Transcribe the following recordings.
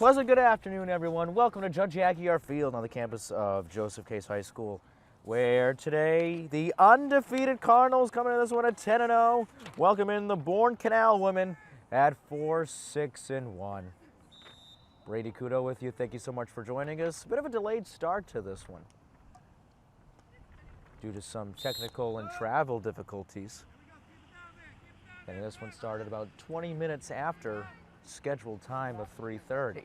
pleasant good afternoon, everyone. Welcome to Judge Aguiar Field on the campus of Joseph Case High School, where today the undefeated Cardinals coming in this one at 10-0, welcome in the Bourne Canal women at 4-6-1. Brady Kudo with you. Thank you so much for joining us. A bit of a delayed start to this one due to some technical and travel difficulties. And this one started about 20 minutes after scheduled time of 3:30.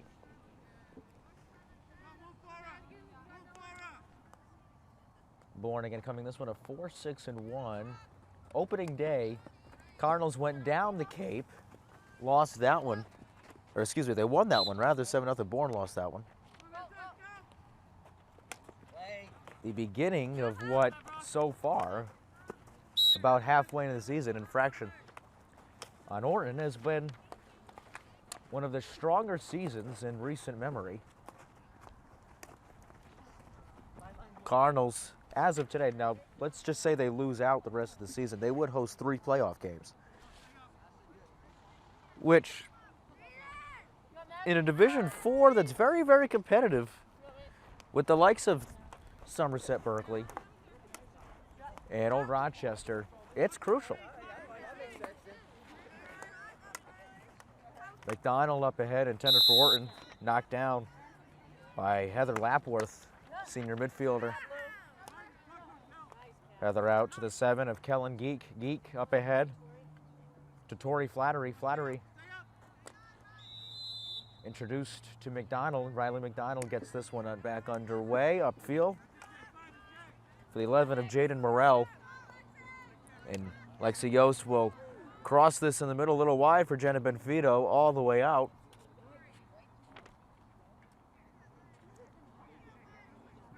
Bourne again coming this one a 4-6-1. Opening day, Cardinals went down the Cape, lost that one, or excuse me, they won that one rather. 7-0. Bourne lost that one. The beginning of what so far, about halfway into the season, infraction on Orton has been one of the stronger seasons in recent memory. Cardinals, as of today, now let's just say they lose out the rest of the season, they would host 3 playoff games, which in a Division IV that's very, very competitive with the likes of Somerset Berkeley and Old Rochester, it's crucial. McDonald up ahead, intended for Orton, knocked down by Heather Lapworth, senior midfielder. Heather out to the 7 of Kellen Geek. Geek up ahead to Tori Flattery. Flattery introduced to McDonald. Riley McDonald gets this one back underway, upfield. For the 11 of Jaden Morrell. And Lexi Yost will cross this in the middle, a little wide for Jenna Benfido, all the way out.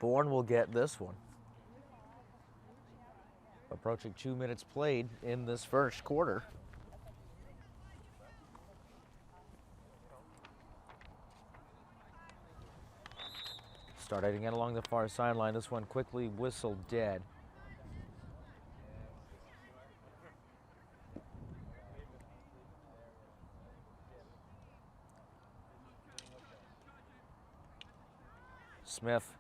Bourne will get this one. Approaching 2 minutes played in this first quarter. Starting again along the far sideline. This one quickly whistled dead. Smith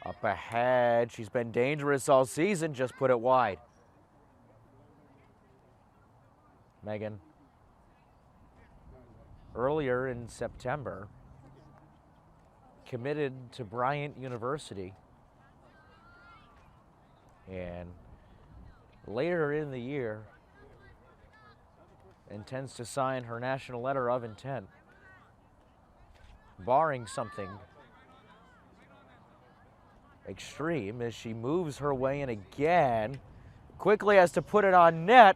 up ahead. She's been dangerous all season, just put it wide. Megan, earlier in September, committed to Bryant University. And later in the year, intends to sign her national letter of intent, barring something extreme, as she moves her way in again. Quickly has to put it on net.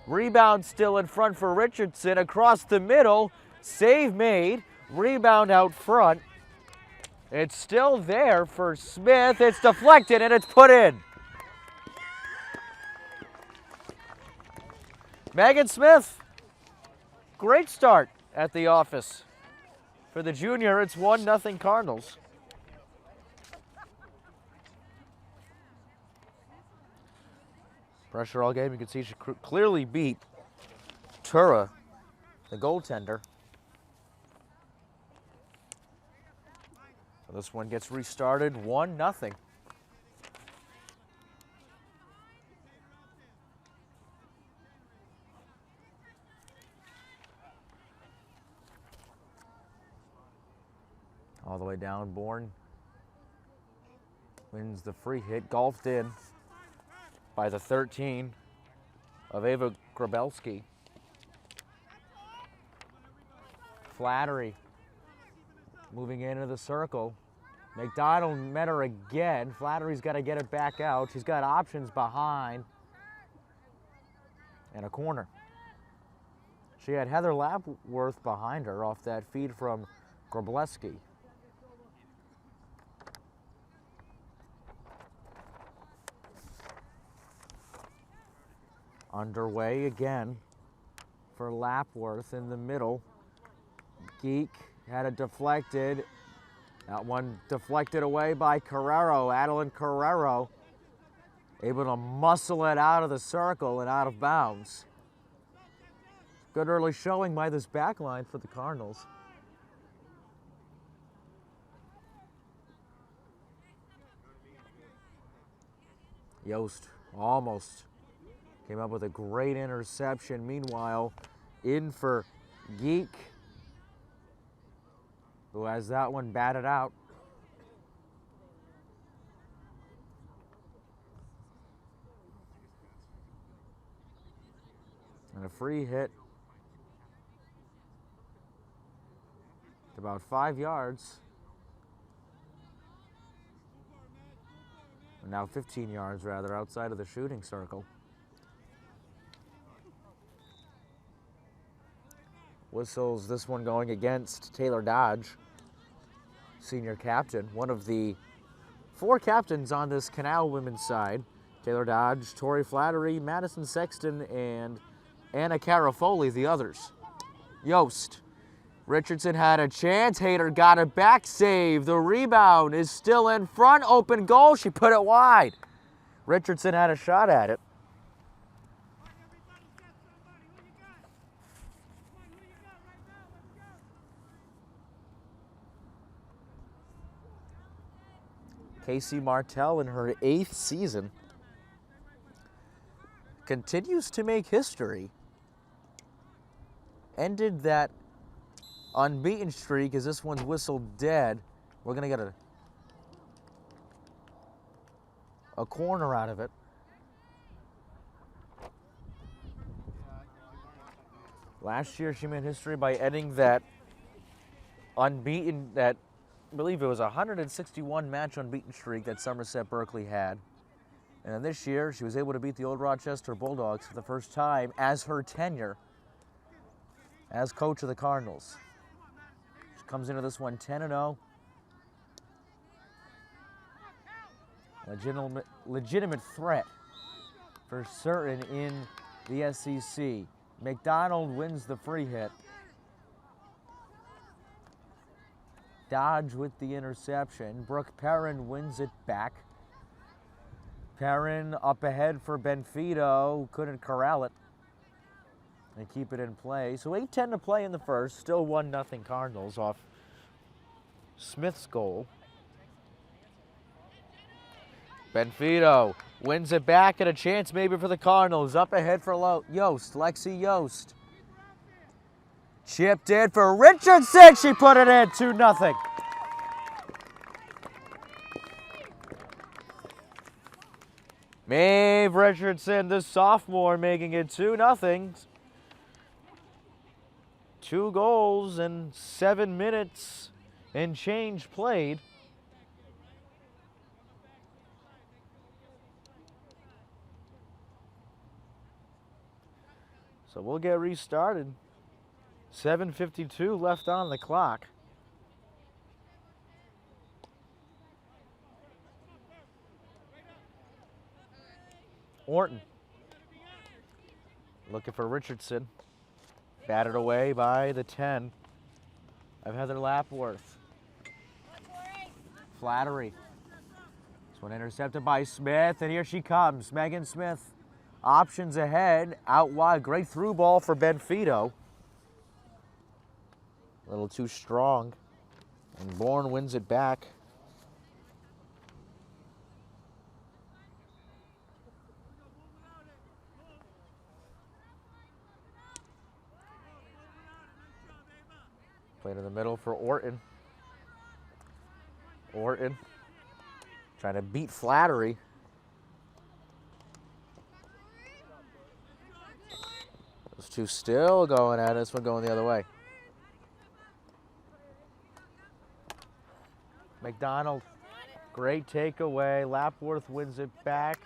Rebound still in front for Richardson, across the middle. Save made. Rebound out front. It's still there for Smith. It's deflected and it's put in. Megan Smith, great start at the office. For the junior, it's 1-0 Cardinals. Pressure all game. You can see she clearly beat Tura, the goaltender. So this one gets restarted, 1-0. All the way down, Bourne wins the free hit, golfed in by the 13 of Ava Grabelski. Flattery moving into the circle. McDonald met her again. Flattery's got to get it back out. She's got options behind and a corner. She had Heather Lapworth behind her off that feed from Grabelski. Underway again for Lapworth in the middle. Geek had it deflected. That one deflected away by Carrero, Adeline Carrero. Able to muscle it out of the circle and out of bounds. Good early showing by this back line for the Cardinals. Yost almost came up with a great interception. Meanwhile, in for Geek, who has that one batted out. And a free hit. About 5 yards. Now 15 yards, rather, outside of the shooting circle. Whistles this one going against Taylor Dodge, senior captain, one of the 4 captains on this Canal women's side. Taylor Dodge, Tori Flattery, Madison Sexton, and Anna Carafoli, the others. Yost. Richardson had a chance. Hayter got it back. Save. The rebound is still in front. Open goal. She put it wide. Richardson had a shot at it. Casey Martell, in her 8th season, continues to make history. Ended that unbeaten streak as this one's whistled dead. We're going to get a corner out of it. Last year she made history by ending that unbeaten, that I believe it was a 161 match unbeaten streak that Somerset Berkeley had. And then this year she was able to beat the Old Rochester Bulldogs for the first time as her tenure as coach of the Cardinals. Comes into this one 10-0. Legitimate threat for certain in the SEC. McDonald wins the free hit. Dodge with the interception. Brooke Perrin wins it back. Perrin up ahead for Benfido. Couldn't corral it and keep it in play. So 8:10 to play in the first. Still 1-0 Cardinals off Smith's goal. Benfido wins it back, and a chance maybe for the Cardinals. Up ahead for Yost, Lexi Yost. Chipped in for Richardson. She put it in, 2-0. Maeve Richardson, the sophomore, making it 2-0. 2 goals in 7 minutes and change played. So we'll get restarted. 7:52 left on the clock. Orton looking for Richardson. Batted away by the 10 of Heather Lapworth. Flattery. This one intercepted by Smith, and here she comes. Megan Smith. Options ahead, out wide. Great through ball for Benfido. A little too strong, and Bourne wins it back. Played in the middle for Orton. Orton trying to beat Flattery. Those two still going at it. This one going the other way. McDonald, great takeaway. Lapworth wins it back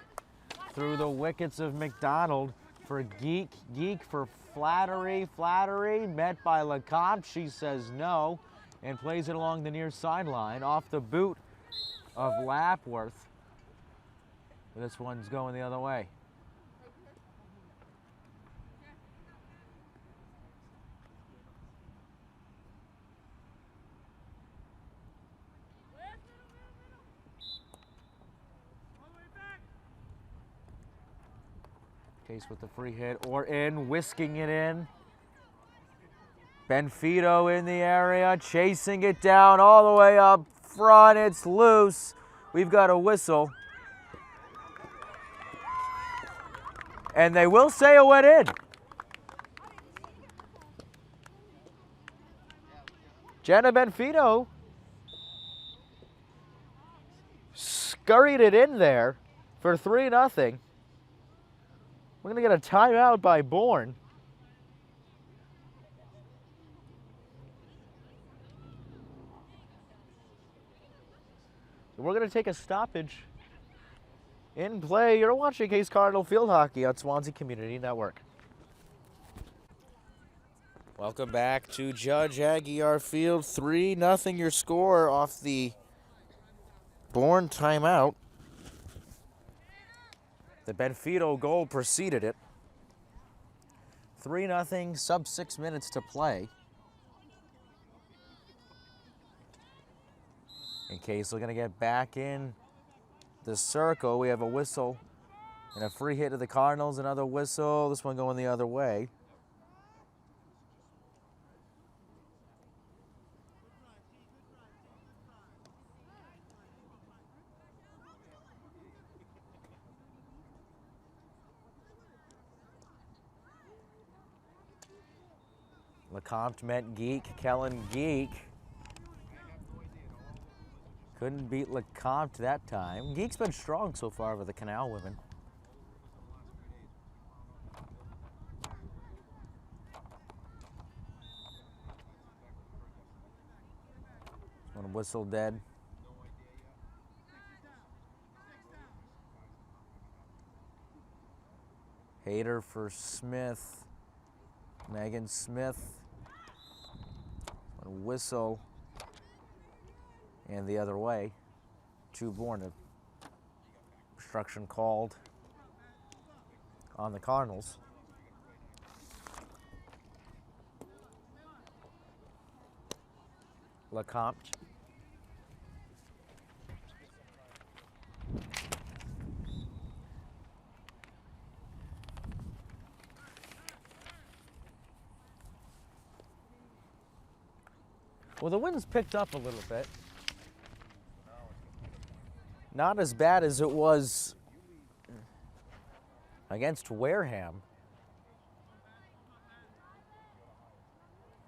through the wickets of McDonald for Geek. Geek for Flattery. Flattery met by LeCompte. She says no and plays it along the near sideline off the boot of Lapworth. This one's going the other way. Case with the free hit. Orton whisking it in. Benfito in the area, chasing it down all the way up front. It's loose. We've got a whistle. And they will say it went in. Jenna Benfito scurried it in there for 3-0. We're going to get a timeout by Bourne. We're going to take a stoppage in play. You're watching Case Cardinal Field Hockey on Swansea Community Network. Welcome back to Judge Aguiar Field. 3-0 your score off the Bourne timeout. The Benfito goal preceded it. 3-0, sub 6 minutes to play. In case we're going to get back in the circle, we have a whistle and a free hit to the Cardinals. Another whistle, this one going the other way. LeCompte met Geek, Kellen Geek. Couldn't beat LeCompte that time. Geek's been strong so far with the Canal women. One whistle dead. Hader for Smith. Megan Smith. One whistle. And the other way, to Bourne. Obstruction called on the Cardinals. LeCompte. Well, the wind's picked up a little bit. Not as bad as it was against Wareham.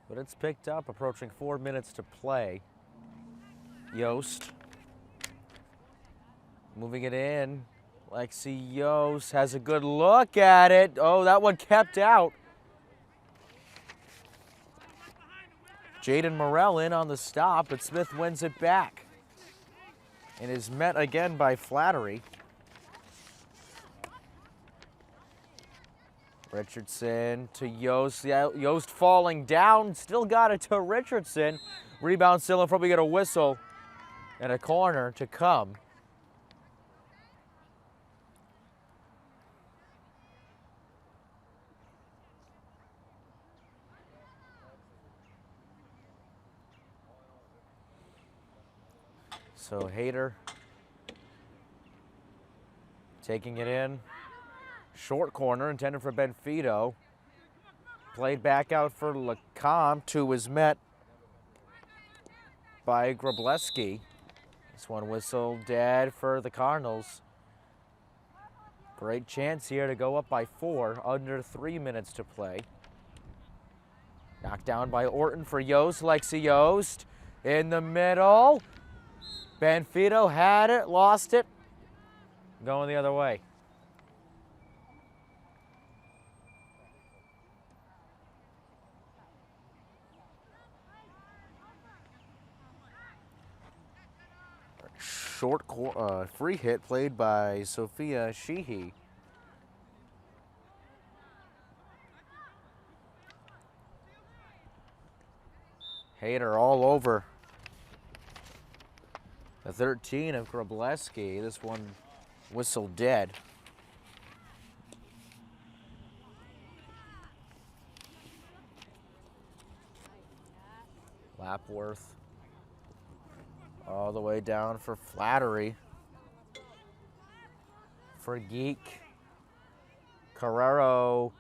But it's picked up, approaching 4 minutes to play. Yost. Moving it in. Lexi Yost has a good look at it. Oh, that one kept out. Jaden Morell in on the stop, but Smith wins it back. And is met again by Flattery. Richardson to Yost. Yost falling down, still got it to Richardson. Rebound still in front. We get a whistle and a corner to come. So Hader taking it in. Short corner intended for Benfito. Played back out for LeCompte, who was met by Grableski. This one whistle dead for the Cardinals. Great chance here to go up by 4, under 3 minutes to play. Knocked down by Orton for Yost. Lexi Yost in the middle. Benfito had it, lost it. Going the other way. Short free hit played by Sophia Sheehy. Hader all over the 13 of Grableski. This one whistle dead. Lapworth all the way down for Flattery. For Geek. Carrero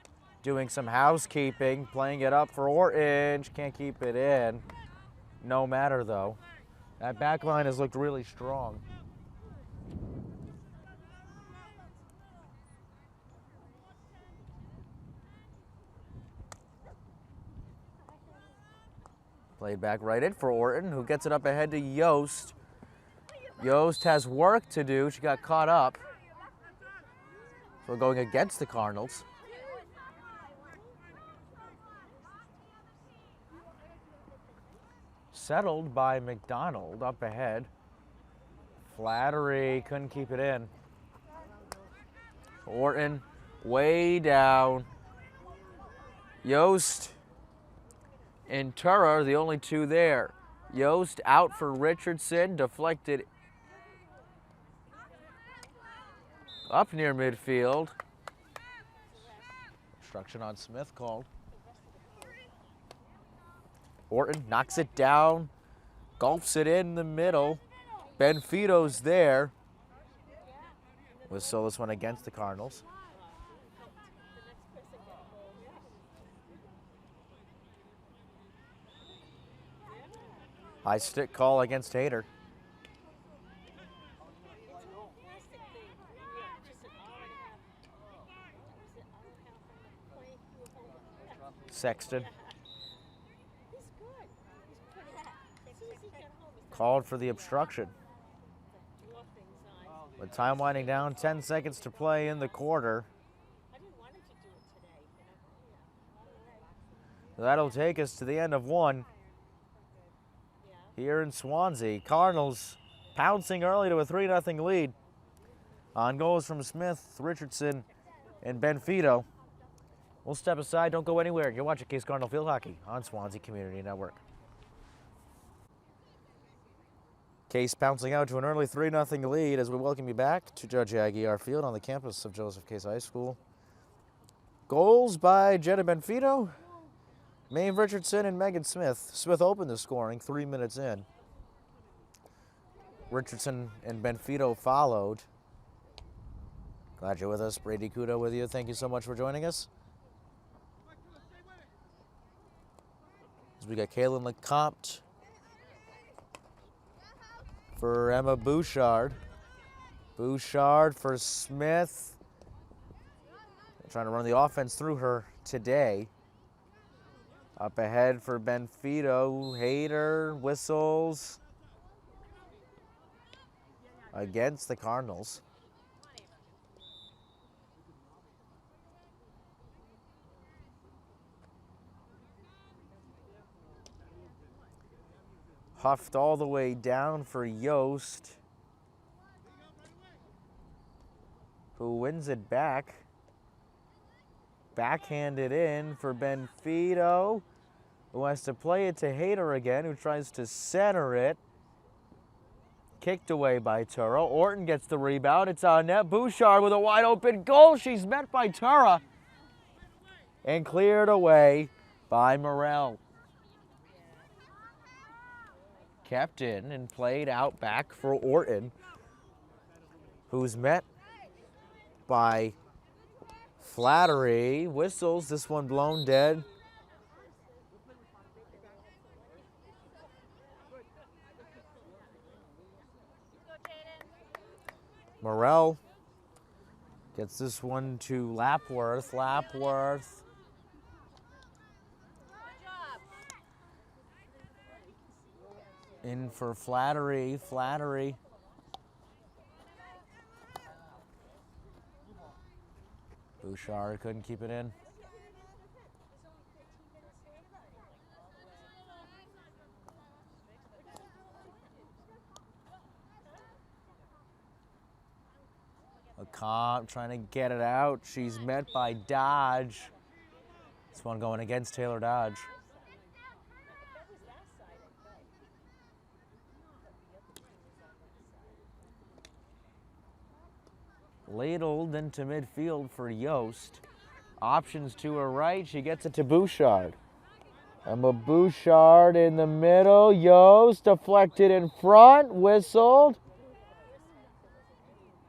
doing some housekeeping, playing it up for Orton. Can't keep it in. No matter, though. That back line has looked really strong. Played back right in for Orton, who gets it up ahead to Yost. Yost has work to do. She got caught up. So going against the Cardinals. Settled by McDonald up ahead. Flattery couldn't keep it in. Orton way down. Yost and Tura are the only two there. Yost out for Richardson, deflected up near midfield. Obstruction on Smith called. Orton knocks it down, gulps it in the middle. Benfito's there. Whistle this one against the Cardinals. High stick call against Hayter. Sexton. Called for the obstruction. With time winding down, 10 seconds to play in the quarter. That'll take us to the end of one here in Swansea. Cardinals pouncing early to a 3-0 lead. On goals from Smith, Richardson, and Benfito. We'll step aside. Don't go anywhere. You're watching Case Cardinal Field Hockey on Swansea Community Network. Case pouncing out to an early 3-0 lead as we welcome you back to Judge Aguiar Field on the campus of Joseph Case High School. Goals by Jenna Benfito, Maeve Richardson, and Megan Smith. Smith opened the scoring 3 minutes in. Richardson and Benfito followed. Glad you're with us. Brady Kudo with you. Thank you so much for joining us. As we got Kaylin Lecomte for Emma Bouchard. Bouchard for Smith. Trying to run the offense through her today. Up ahead for Benfito. Hayter whistles against the Cardinals. Huffed all the way down for Yost, who wins it back. Backhanded in for Benfito, who has to play it to Hayter again, who tries to center it. Kicked away by Tura. Orton gets the rebound. It's on net. Bouchard with a wide open goal. She's met by Tura and cleared away by Morel. Kept in and played out back for Orton, who's met by Flattery. Whistles, this one blown dead. Morel gets this one to Lapworth. Lapworth in for Flattery. Flattery. Bouchard couldn't keep it in. Lecomte trying to get it out. She's met by Dodge. This one going against Taylor Dodge. Ladled into midfield for Yost. Options to her right. She gets it to Bouchard. Emma Bouchard in the middle. Yost deflected in front. Whistled.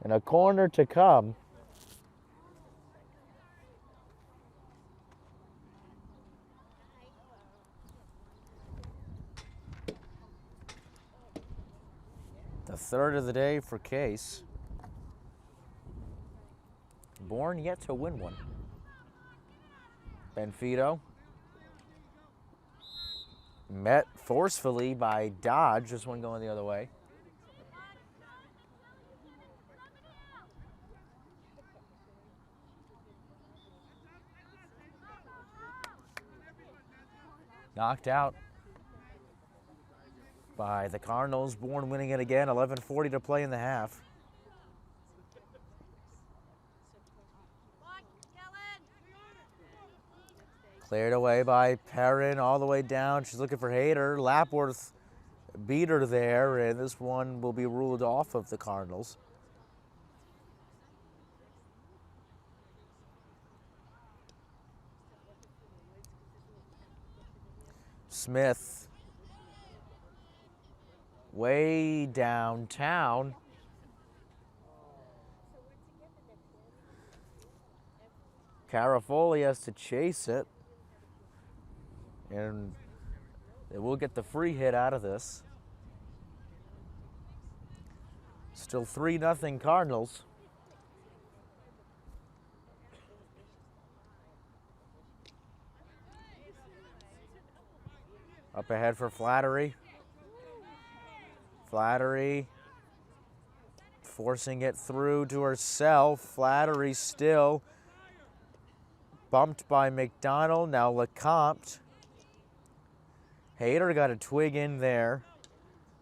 And a corner to come. The third of the day for Case. Bourne yet to win one. Benfito. Met forcefully by Dodge. This one going the other way. Knocked out by the Cardinals. Bourne winning it again. 11:40 to play in the half. Cleared away by Perrin all the way down. She's looking for Hayter. Lapworth beat her there, and this one will be ruled off of the Cardinals. Smith way downtown. Carafoli has to chase it. And they will get the free hit out of this. Still 3-0 Cardinals. Up ahead for Flattery. Flattery forcing it through to herself. Flattery still bumped by McDonald. Now Lecomte. Hayter got a twig in there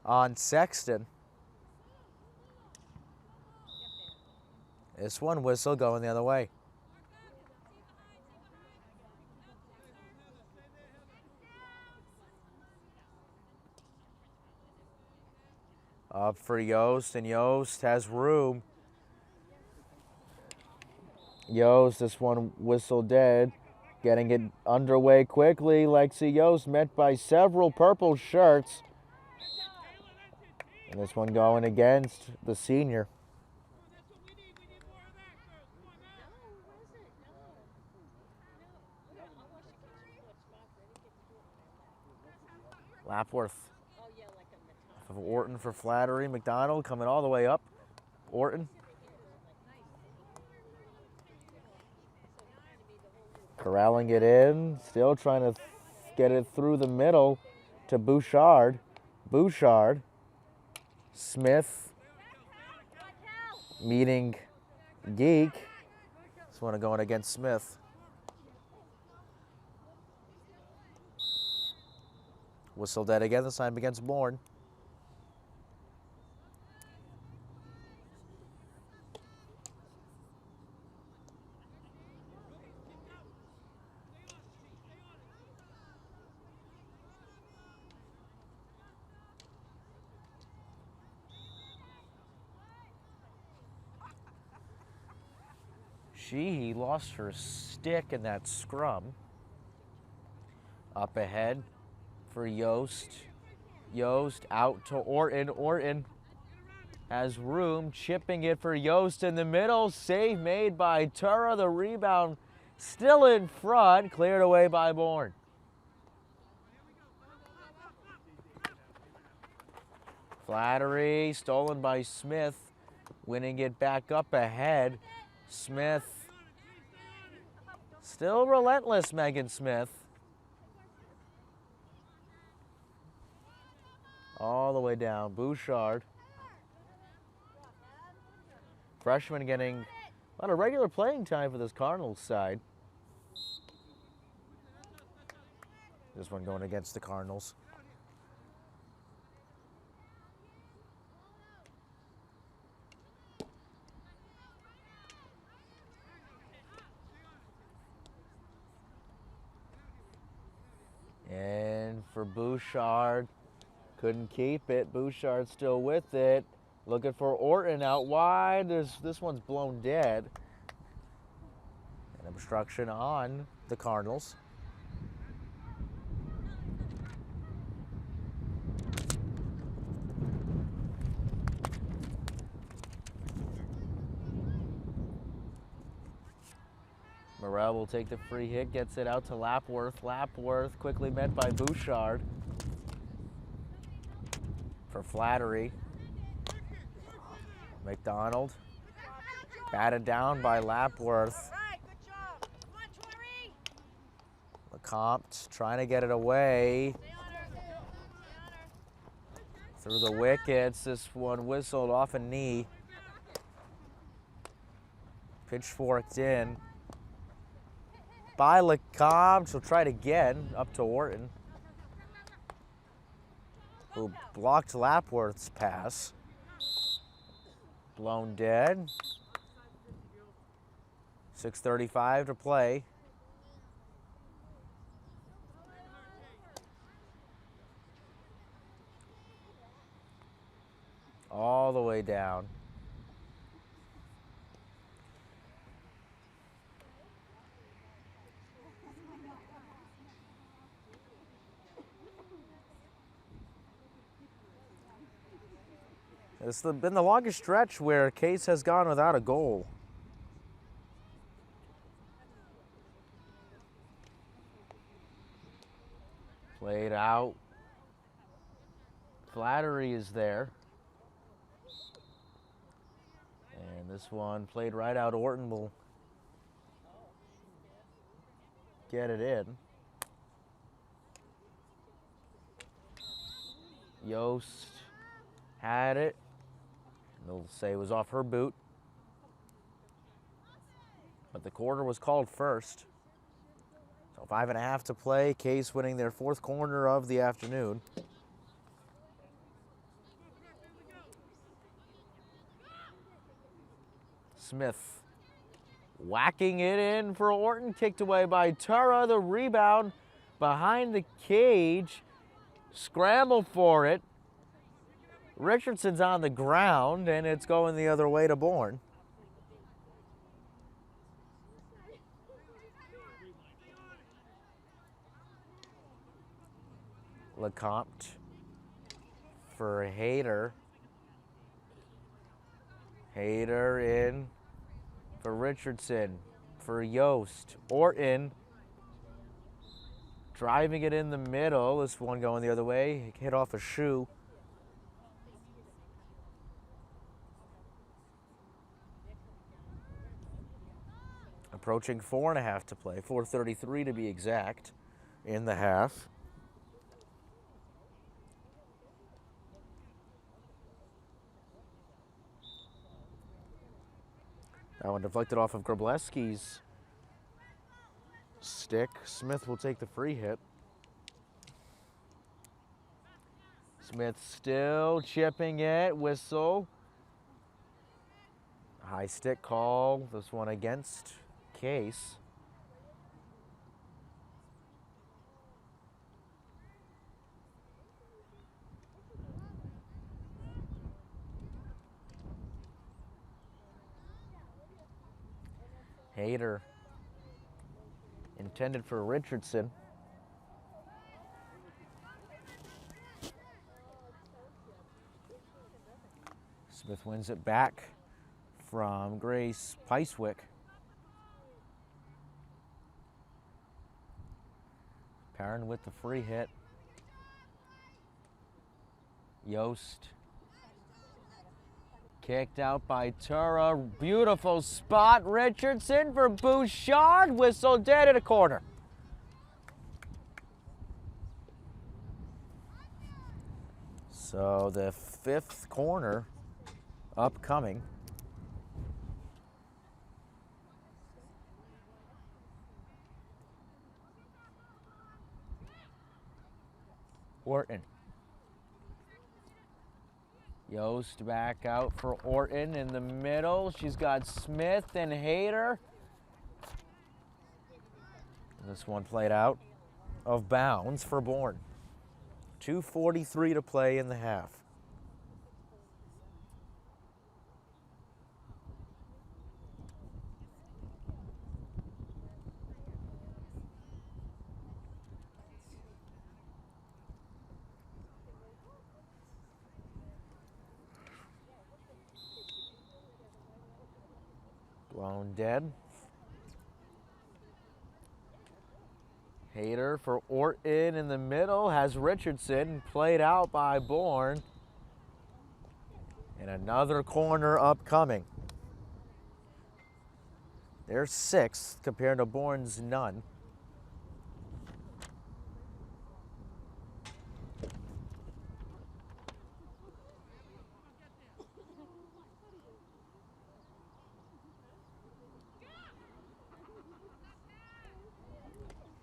on Sexton. This one whistle going the other way. Up for Yost, and Yost has room. Yost, this one whistle dead. Getting it underway quickly. Lexi Yost met by several purple shirts. And this one going against the senior. Lapworth. Of Orton for Flattery. McDonald coming all the way up. Orton. Corralling it in, still trying to get it through the middle to Bouchard. Bouchard. Smith meeting Geek. This one going against Smith. Whistle dead again, this time against Bourne. She lost her stick in that scrum. Up ahead for Yost. Yost out to Orton. Orton has room, chipping it for Yost in the middle. Save made by Tura. The rebound still in front, cleared away by Bourne. Flattery stolen by Smith, winning it back up ahead. Smith, still relentless, Megan Smith. All the way down, Bouchard. Freshman getting a lot of regular playing time for this Cardinals side. This one going against the Cardinals. And for Bouchard, couldn't keep it. Bouchard still with it. Looking for Orton out wide. This one's blown dead. An obstruction on the Cardinals. Morel will take the free hit, gets it out to Lapworth. Lapworth quickly met by Bouchard. For Flattery. McDonald batted down by Lapworth. Lecomte trying to get it away. Through the wickets, this one whistled off a knee. Pitchforked in by Lecomte. She'll try it again, up to Orton, who blocked Lapworth's pass. Blown dead. 6:35 to play. All the way down. It's been the longest stretch where Case has gone without a goal. Played out. Flattery is there. And this one played right out. Orton will get it in. Yost had it. They'll say it was off her boot. But the corner was called first. So 5.5 to play. Case winning their 4th corner of the afternoon. Smith whacking it in for Orton. Kicked away by Tura. The rebound behind the cage. Scramble for it. Richardson's on the ground, and it's going the other way to Bourne. Lecomte for Hayter. Hayter in for Richardson, for Yost. Orton driving it in the middle. This one going the other way. Hit off a shoe. Approaching 4.5 to play. 4:33 to be exact in the half. That one deflected off of Grableski's stick. Smith will take the free hit. Smith still chipping it. Whistle. High stick call. This one against Case. Hayter intended for Richardson. Smith wins it back from Grace Picewick. Perrin with the free hit. Yost. Kicked out by Tura. Beautiful spot. Richardson for Bouchard. Whistle dead at a corner. So the 5th corner upcoming. Orton. Yost back out for Orton in the middle. She's got Smith and Hayter. This one played out of bounds for Bourne. 2:43 to play in the half. Blown dead. Hayter for Orton in the middle. Has Richardson played out by Bourne. And another corner upcoming. They're 6th compared to Bourne's none.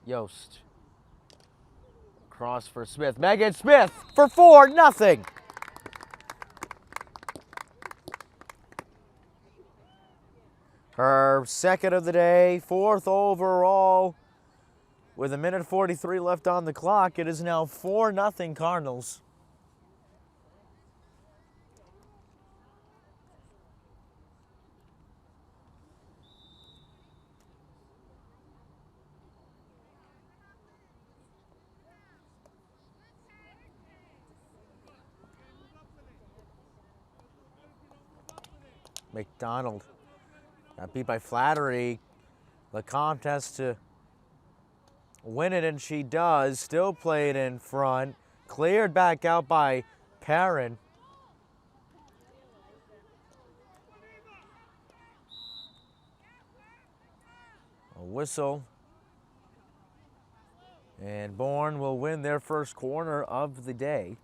Yost. Cross for Smith. Megan Smith for 4-0. Her second of the day, 4th overall. With 1:43 left on the clock, it is now 4-0 Cardinals. McDonald got beat by Flattery. LeCompte has to win it, and she does. Still played in front. Cleared back out by Perrin. A whistle. And Bourne will win their first corner of the day.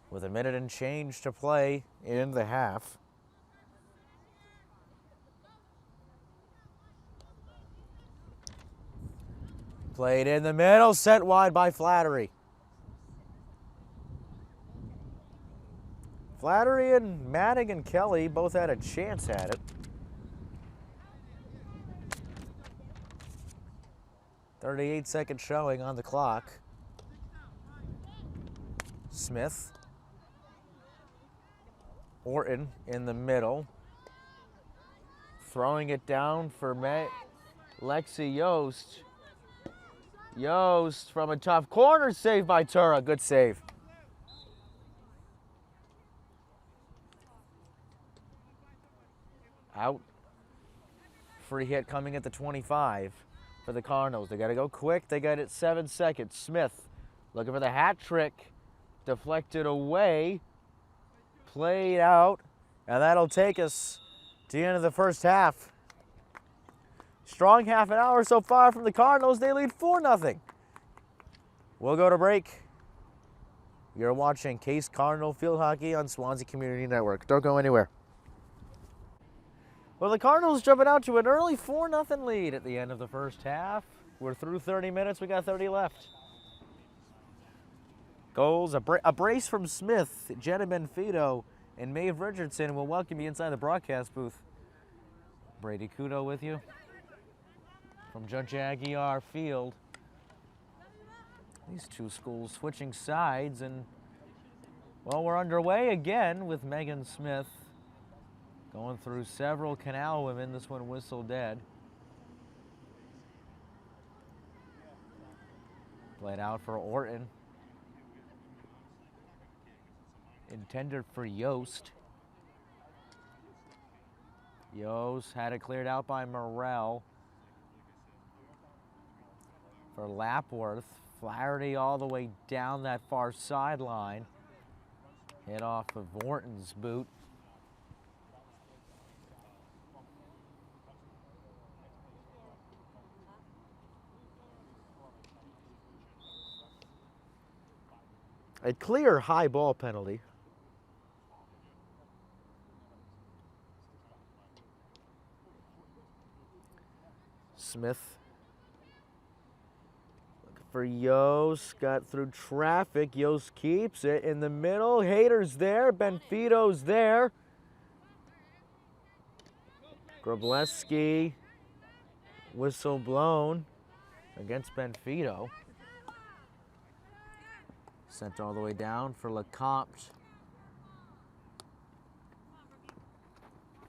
With 1 minute and change to play in the half. Played in the middle, sent wide by Flattery. Flattery and Madigan Kelly both had a chance at it. 38-second showing on the clock. Smith. Orton in the middle. Throwing it down for Lexi Yost. Yost from a tough corner, saved by Tura. Good save. Out. Free hit coming at the 25 for the Cardinals. They got to go quick. They got it 7 seconds. Smith looking for the hat trick. Deflected away. Played out. And that'll take us to the end of the first half. Strong half an hour so far from the Cardinals. They lead 4-0. We'll go to break. You're watching Case Cardinal Field Hockey on Swansea Community Network. Don't go anywhere. Well, the Cardinals jumping out to an early 4-0 lead at the end of the first half. We're through 30 minutes. We got 30 left. Goals, a brace from Smith, Jenna Benfido, and Maeve Richardson will welcome you inside the broadcast booth. Brady Kudo with you from Judge Aguiar Field. These two schools switching sides, and, well, we're underway again with Megan Smith going through several Canal women. This one whistle dead. Played out for Orton. Intended for Yost. Yost had it cleared out by Morrell. For Lapworth. Flaherty all the way down that far sideline. Hit off of Orton's boot. A clear high ball penalty. Smith. Looking for Yost. Got through traffic. Yost keeps it in the middle. Hayter's there. Benfido's there. Grableski. Whistle blown against Benfido. Sent all the way down for LeCompte.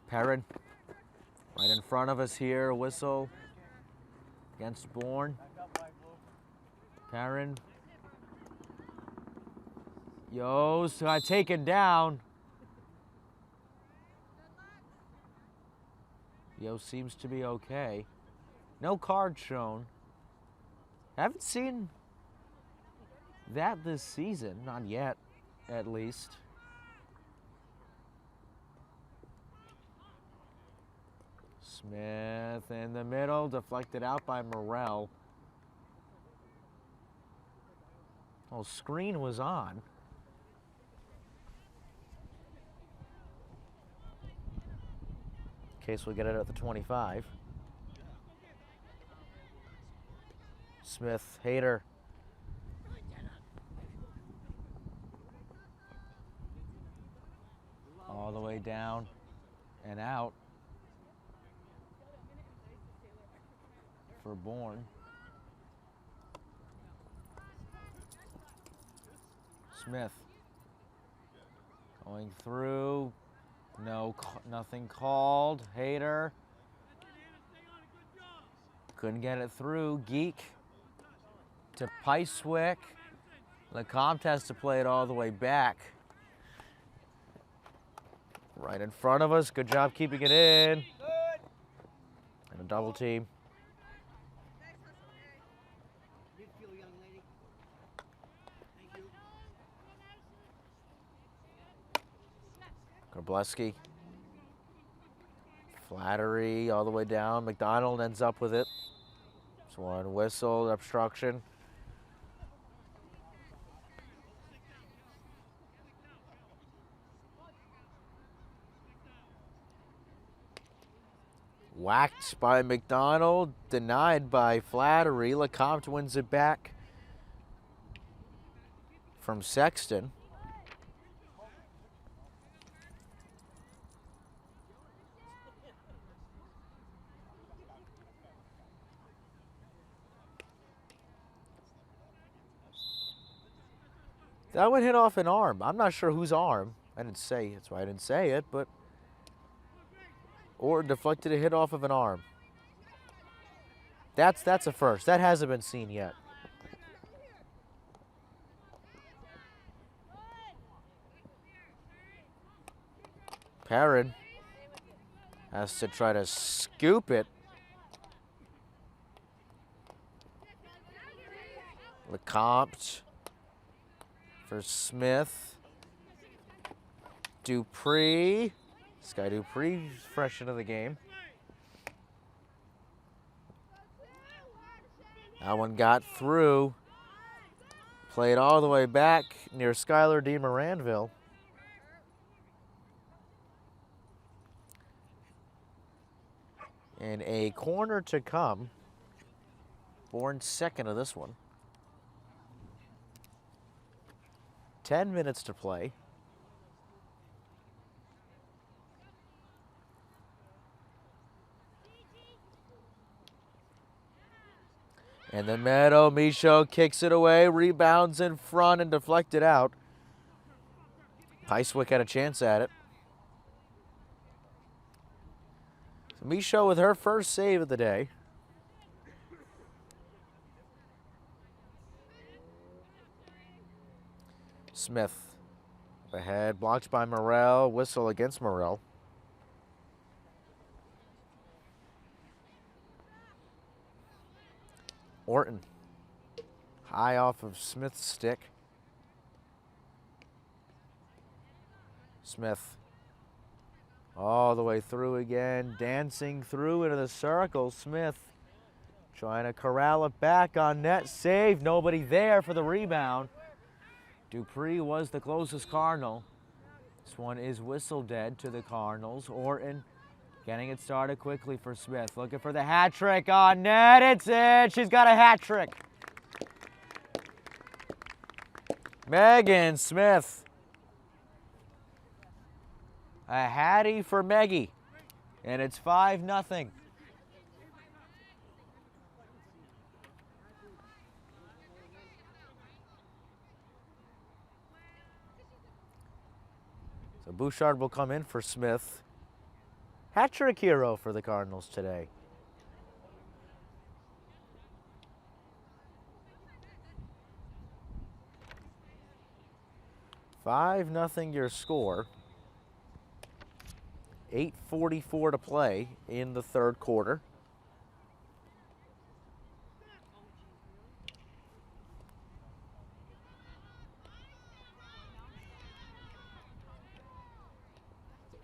Perrin right in front of us here. Whistle against Bourne. Perrin. Yost got taken down. Yost seems to be okay. No card shown. Haven't seen that this season, not yet. at least. Smith in the middle, deflected out by Morrell. Oh, screen was on. Case will get it at the 25. Smith, Hayter. All the way down and out for Bourne. Smith going through. No, nothing called. Hayter couldn't get it through. Geek to Picewick. Lecomte has to play it all the way back. Right in front of us. Good job keeping it in. And a double team. Grableski. Flattery all the way down. McDonald ends up with it. Just one whistle, obstruction. Whacked by McDonald, denied by Flattery. Lecomte wins it back from Sexton. That one hit off an arm. I'm not sure whose arm. I didn't say, that's why I didn't say it, but or deflected a hit off of an arm. That's a first. That hasn't been seen yet. Perrin has to try to scoop it. Lecomte for Smith. Dupree. Sky Dupree fresh into the game. That one got through. Played all the way back near Skylar D. Moranville. And a corner to come. Bourne second of this one. 10 minutes to play. In the middle, Michaud kicks it away, rebounds in front and deflected out. Picewick had a chance at it. So Michaud with her first save of the day. Smith ahead, blocked by Morrell, whistle against Morrell. Orton, high off of Smith's stick. Smith, all the way through again, dancing through into the circle. Smith trying to corral it back on net, save, nobody there for the rebound. Dupree was the closest Cardinal. This one is whistle dead to the Cardinals. Orton getting it started quickly for Smith. Looking for the hat trick on net. It's in. She's got a hat trick. Megan Smith. A hattie for Meggie. And it's 5-0. So Bouchard will come in for Smith. Hat-trick hero for the Cardinals today. $5-0 your score. 8:44 to play in the third quarter.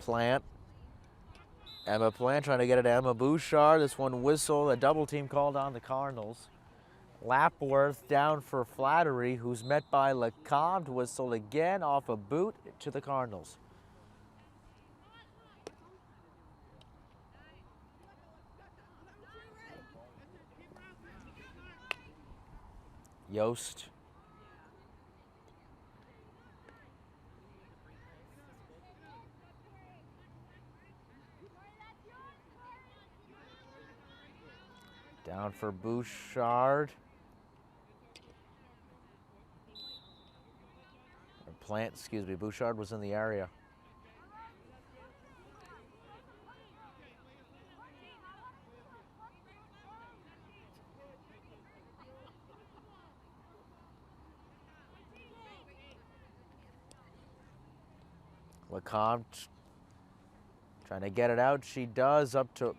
Plant. Emma Plant trying to get it to Emma Bouchard. This one whistle, a double team called on the Cardinals. Lapworth down for Flattery, who's met by Lecomte. Whistle again off a boot to the Cardinals. Yost. Down for Bouchard. Plant, excuse me, Bouchard was in the area. Lecomte trying to get it out. She does, up to,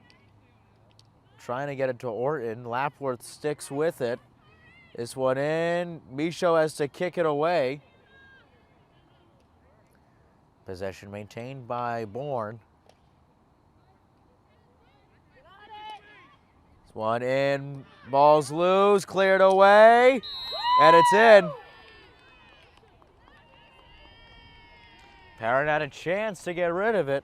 trying to get it to Orton. Lapworth sticks with it. This one in. Michaud has to kick it away. Possession maintained by Bourne. This one in. Ball's loose. Cleared away. And it's in. Parrott had a chance to get rid of it.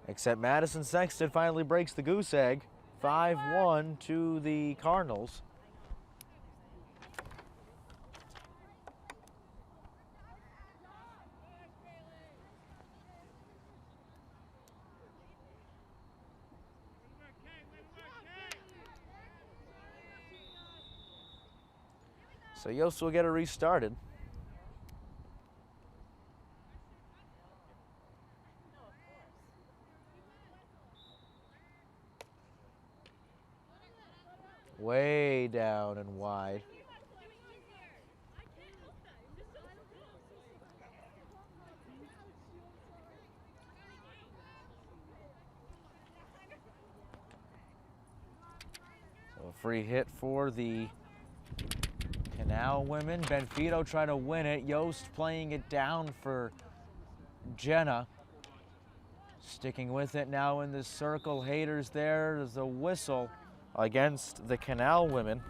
Except Madison Sexton finally breaks the goose egg. 5-1 to the Cardinals. So Yost will get it restarted. Way down and wide. So a free hit for the Canal women. Benfito trying to win it. Yost playing it down for Jenna. Sticking with it now in the circle. Haters there. There's a whistle against the Canal women.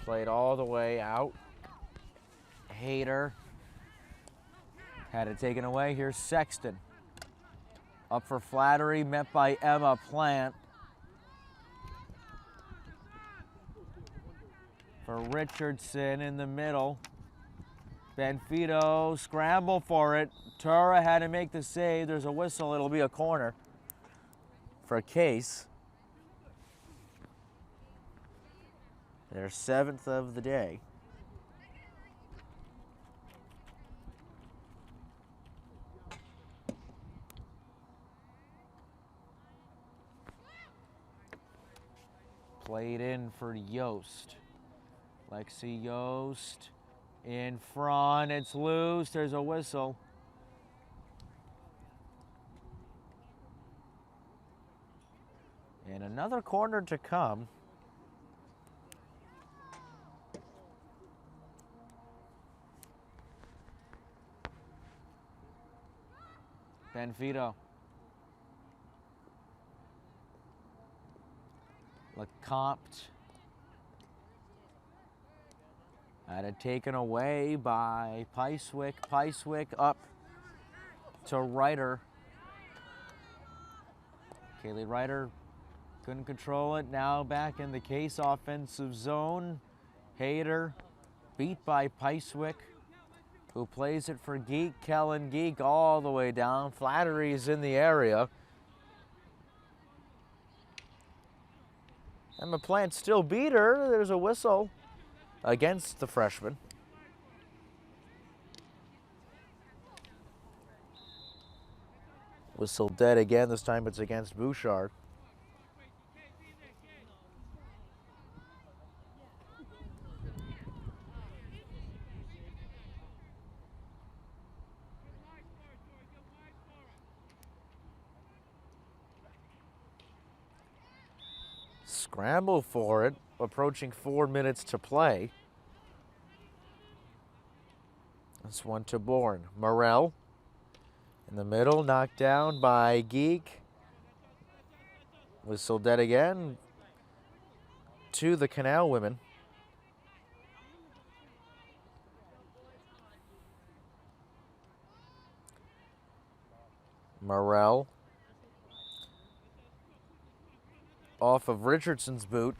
Played all the way out. Hater had it taken away. Here's Sexton. Up for Flattery, met by Emma Plant. For Richardson in the middle. Benfito scramble for it. Tura had to make the save. There's a whistle. It'll be a corner for Case. Their 7th of the day. Played in for Yost. Lexi Yost in front. It's loose. There's a whistle. And another corner to come. Benfito. Lecomte. Had it taken away by Picewick. Picewick up to Ryder. Kaylee Ryder couldn't control it. Now back in the Case offensive zone. Hayter beat by Picewick, who plays it for Geek. Kellen Geek all the way down. Flattery is in the area. Emma Plant still beat her. There's a whistle against the freshman. Whistle dead again. This time it's against Bouchard. Scramble for it, approaching 4 minutes to play. This one to Bourne. Morrell in the middle, knocked down by Geek. Whistle dead again to the Canal women. Morrell off of Richardson's boot.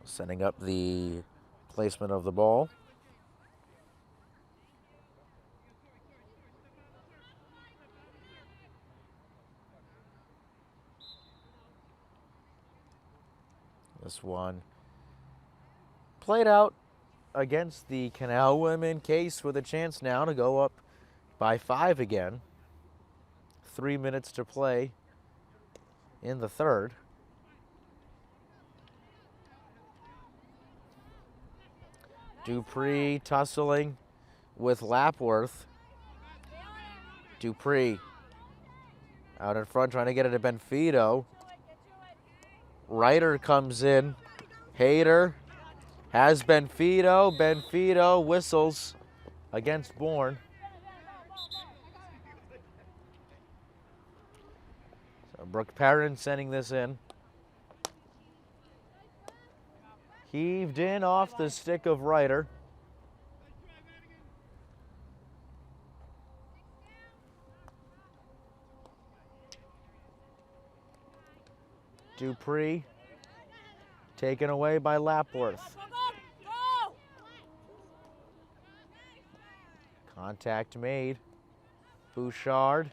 Setting up the placement of the ball. This one played out against the Canal women. Case with a chance now to go up by 5 again. 3 minutes to play in the third. Dupree tussling with Lapworth. Dupree out in front trying to get it to Benfido. Ryder comes in. Hayter has Benfido. Benfido whistles against Bourne. So Brooke Perrin sending this in. Heaved in off the stick of Ryder. Dupree taken away by Lapworth. Contact made. Bouchard.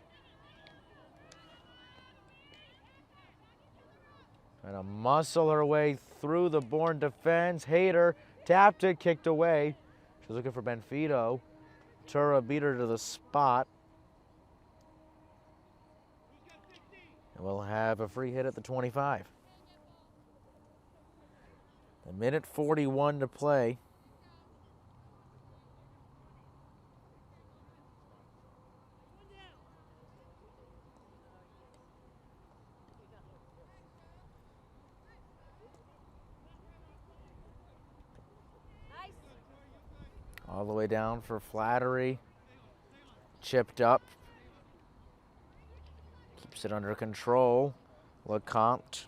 Trying to muscle her way through the Bourne defense. Hayter tapped it, kicked away. She's looking for Benfido. Tura beat her to the spot. And we'll have a free hit at the 25. A minute 41 to play. All the way down for Flattery. Chipped up. Keeps it under control. LeCompte.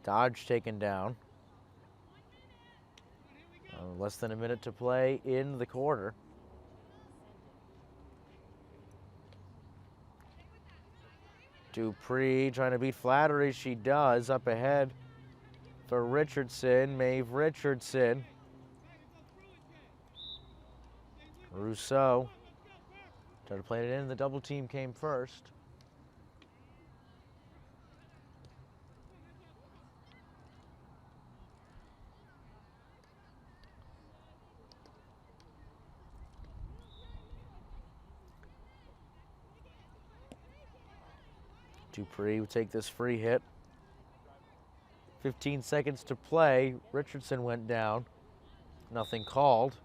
Dodge taken down. Less than a minute to play in the quarter. Dupree trying to beat Flattery. She does. Up ahead for Richardson. Maeve Richardson. Rousseau tried to play it in. The double team came first. Dupree will take this free hit. 15 seconds to play. Richardson went down. Nothing called.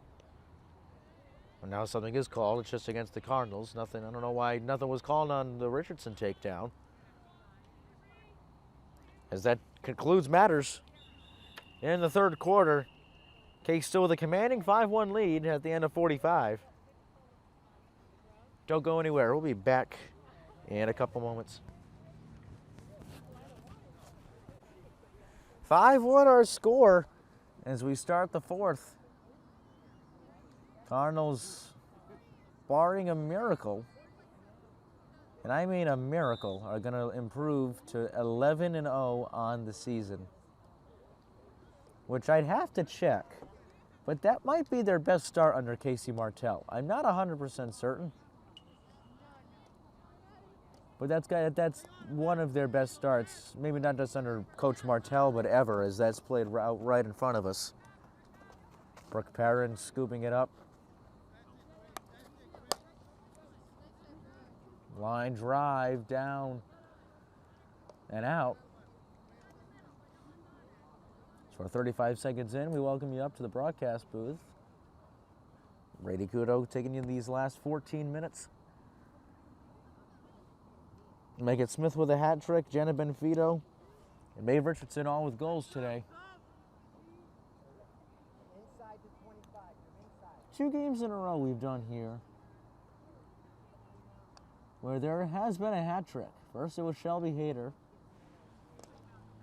And now something is called. It's just against the Cardinals. Nothing. I don't know why nothing was called on the Richardson takedown. As that concludes matters in the third quarter. Case still with a commanding 5-1 lead at the end of 45. Don't go anywhere. We'll be back in a couple moments. 5-1 our score as we start the fourth. Cardinals, barring a miracle, and I mean a miracle, are going to improve to 11-0 on the season, which I'd have to check, but that might be their best start under Casey Martell. I'm not 100% certain, but that's one of their best starts. Maybe not just under Coach Martell, but ever, as that's played out right in front of us. Brooke Perrin scooping it up. Line drive down and out. For 35 seconds in, we welcome you up to the broadcast booth. Brady Kudo taking you these last 14 minutes. Megan Smith with a hat trick, Jenna Benfido, and Maeve Richardson all with goals today. 2 games in a row we've done here where there has been a hat trick. First it was Shelby Hayter,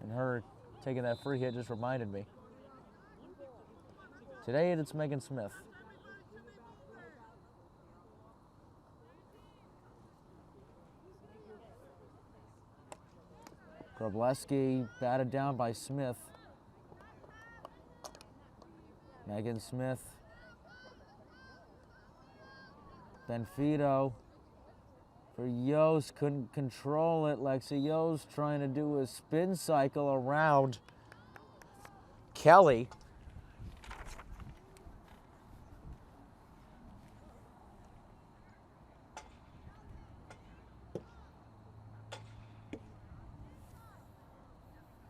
and her taking that free hit just reminded me. Today it's Megan Smith. Grobleski batted down by Smith. Megan Smith. Benfido for Yost, couldn't control it. Lexi Yost trying to do a spin cycle around Kelly.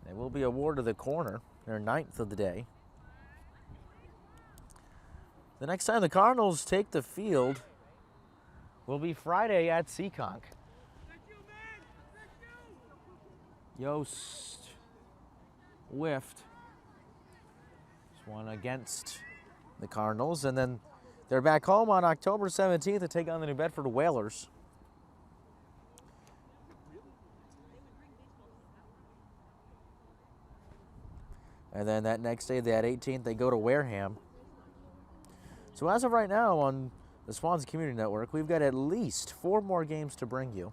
They will be awarded the corner, their 9th of the day. The next time the Cardinals take the field will be Friday at Seekonk. Yost whiffed. This one against the Cardinals, and then they're back home on October 17th to take on the New Bedford Whalers. And then that next day, that 18th, they go to Wareham. So as of right now on the Swansea Community Network, we've got at least 4 more games to bring you.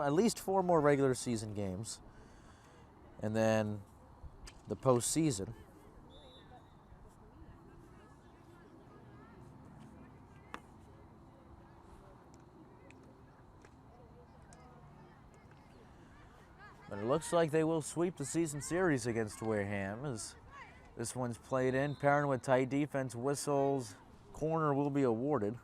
At least 4 more regular season games. And then the postseason. But it looks like they will sweep the season series against Wareham as this one's played in. Perrin with tight defense, whistles. Corner will be awarded.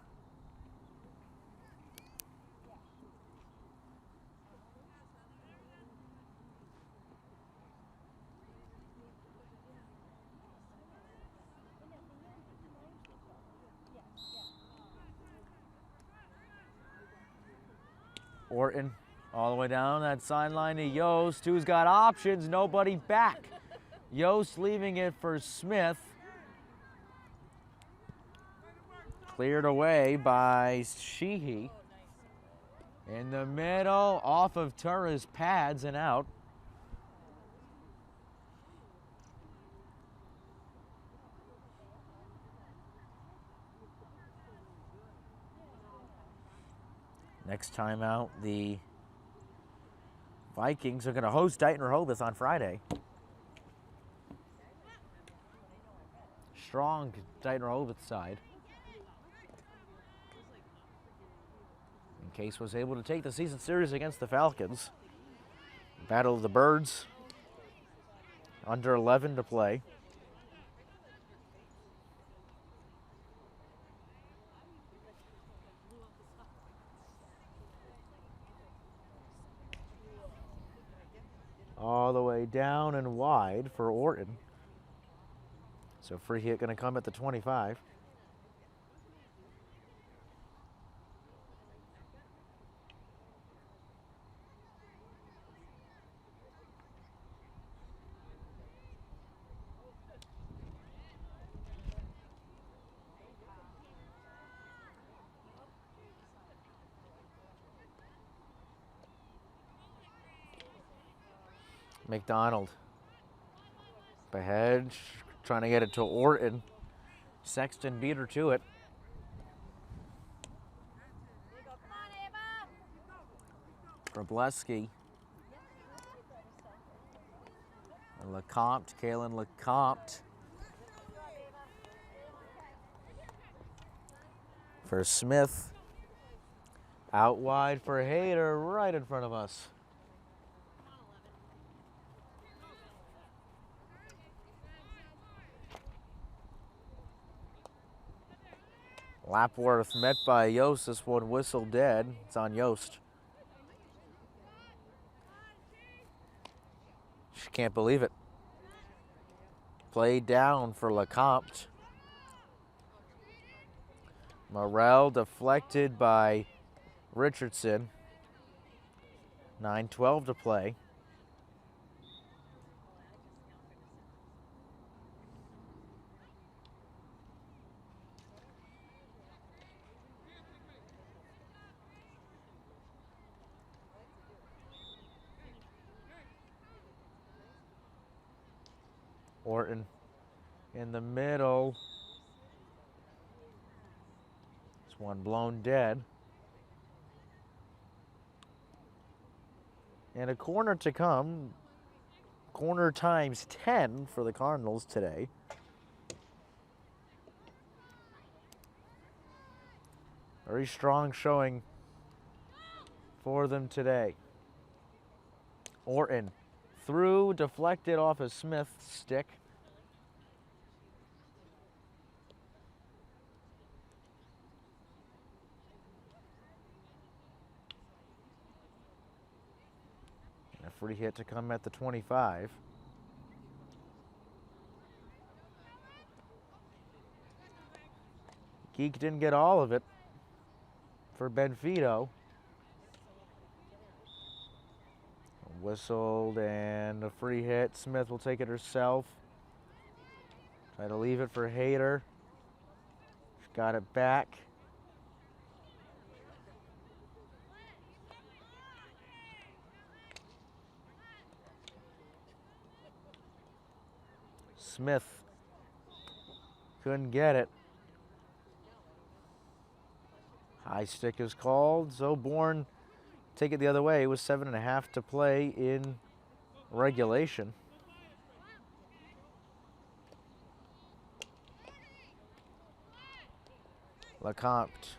Orton all the way down that sideline to Yost, who's got options, nobody back. Yost leaving it for Smith. Cleared away by Sheehy. In the middle, off of Tura's pads and out. Next time out, the Vikings are going to host Dighton Rehoboth on Friday. Strong Dighton Rehoboth side. Case was able to take the season series against the Falcons. Battle of the Birds. Under 11 to play. All the way down and wide for Orton. So free hit going to come at the 25. McDonald. Ahead, trying to get it to Orton. Sexton beat her to it. Grobleski. Lecomte, Kaylin Lecomte. For Smith. Out wide for Hayter, right in front of us. Lapworth met by Yost. This one whistle dead. It's on Yost. She can't believe it. Played down for LeCompte. Morrell deflected by Richardson. 9:12 to play. Orton in the middle. It's one blown dead. And a corner to come. Corner times 10 for the Cardinals today. Very strong showing for them today. Orton through, deflected off of Smith's stick. And a free hit to come at the 25. Geek didn't get all of it for Benfito. Whistled and a free hit. Smith will take it herself. Try to leave it for Hayter. She's got it back. Smith couldn't get it. High stick is called, so Bourne take it the other way. It was 7.5 to play in regulation. LeCompte.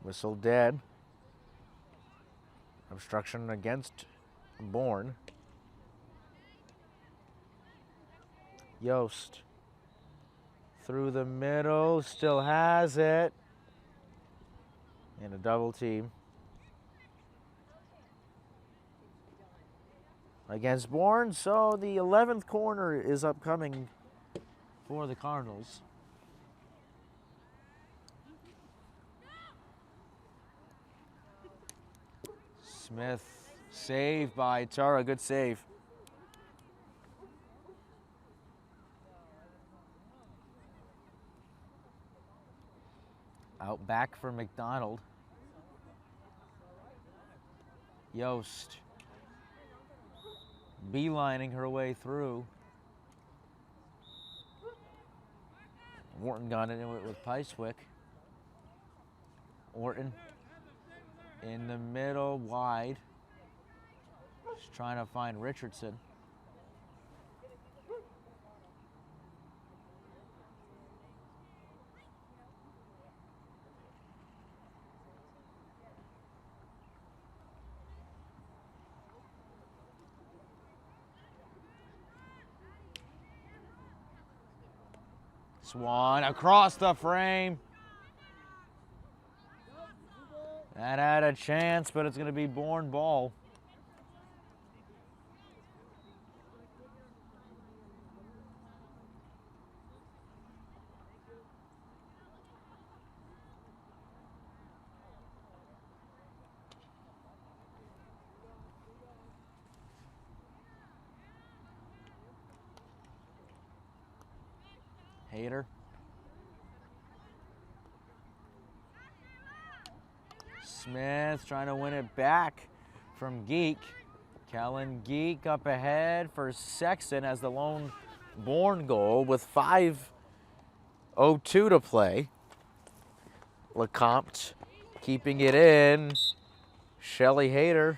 Whistle dead. Obstruction against Bourne. Yost. Through the middle, still has it. And a double team against Bourne. So the 11th corner is upcoming for the Cardinals. Smith, saved by Tara, good save. Out back for McDonald. Yost beelining her way through. Orton got it in with Picewicke. Orton in the middle, wide. She's trying to find Richardson. Swan across the frame. That had a chance, but it's going to be Bourne ball. Hayter. Smith trying to win it back from Geek. Kellen Geek up ahead for Sexton as the lone Bourne goal with 5:02 to play. LeCompte keeping it in. Shelly Hayter.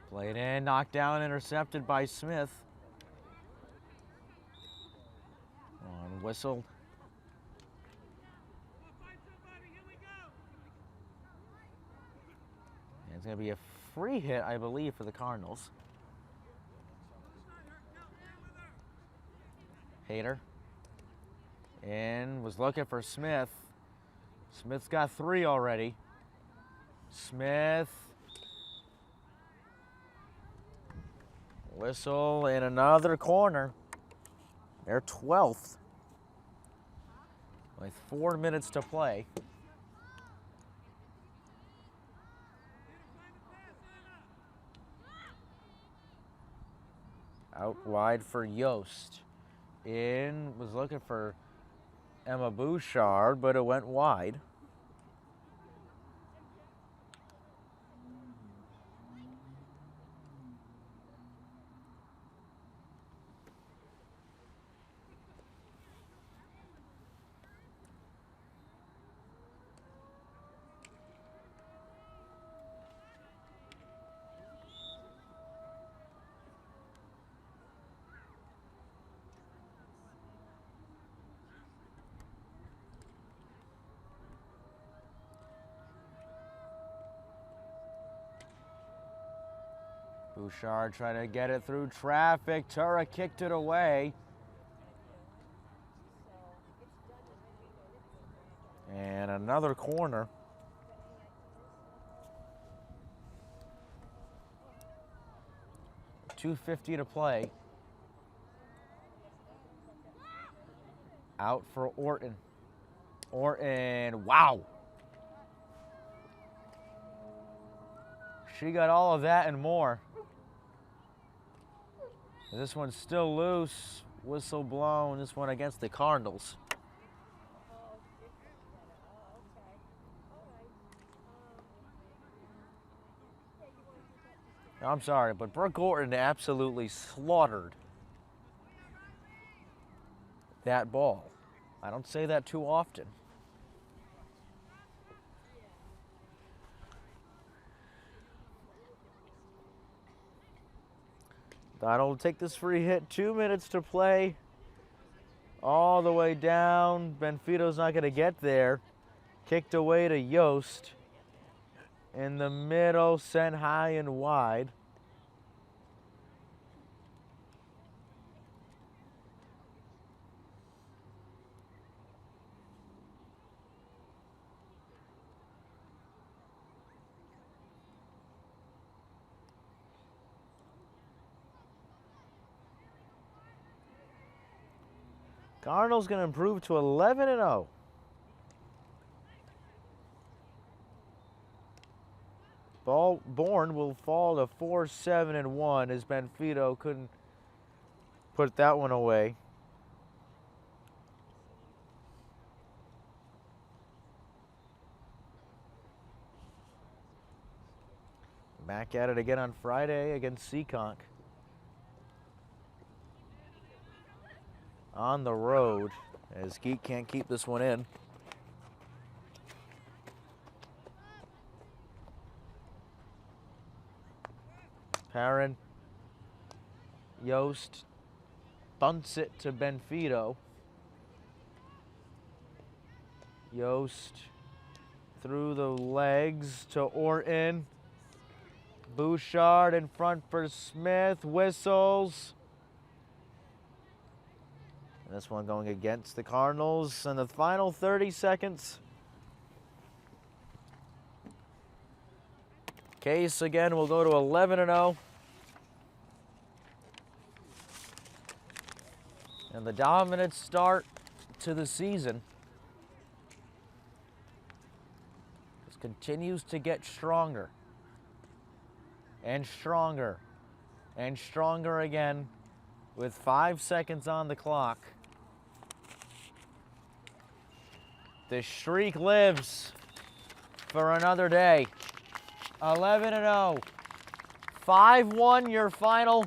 Played in, knocked down, intercepted by Smith. On whistle. It's going to be a free hit, I believe, for the Cardinals. Hader. And was looking for Smith. Smith's got 3 already. Smith. Whistle in another corner. They're 12th. With 4 minutes to play. Out wide for Yost. In, was looking for Emma Bouchard, but it went wide. Bouchard trying to get it through traffic. Tura kicked it away. And another corner. .250 to play. Out for Orton. Orton, wow. She got all of that and more. This one's still loose. Whistle blown. This one against the Cardinals. I'm sorry, but Brooke Orton absolutely slaughtered that ball. I don't say that too often. Donald will take this free hit. 2 minutes to play. All the way down. Benfito's not going to get there. Kicked away to Yost. In the middle, sent high and wide. Cardinals going to improve to 11-0. Bourne will fall to 4-7-1 as Benfito couldn't put that one away. Back at it again on Friday against Seekonk. On the road, as Geek can't keep this one in. Perrin, Yost bunts it to Benfito. Yost through the legs to Orton. Bouchard in front for Smith, whistles. This one going against the Cardinals in the final 30 seconds. Case again will go to 11-0. And the dominant start to the season just continues to get stronger and stronger and stronger again with 5 seconds on the clock. The streak lives for another day. 11-0. 5-1 your final.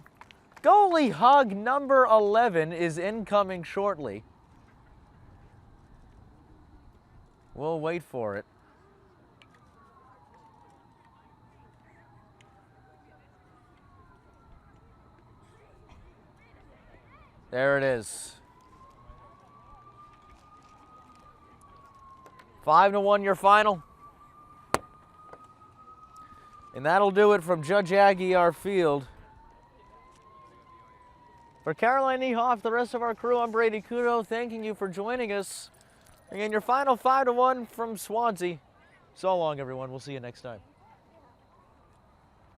Goalie hug number 11 is incoming shortly. We'll wait for it. There it is. 5-1 your final. And that'll do it from Judge Aguiar Field. For Caroline Niehoff, the rest of our crew, I'm Brady Kudo, thanking you for joining us. Again, your final 5-1 from Swansea. So long, everyone. We'll see you next time.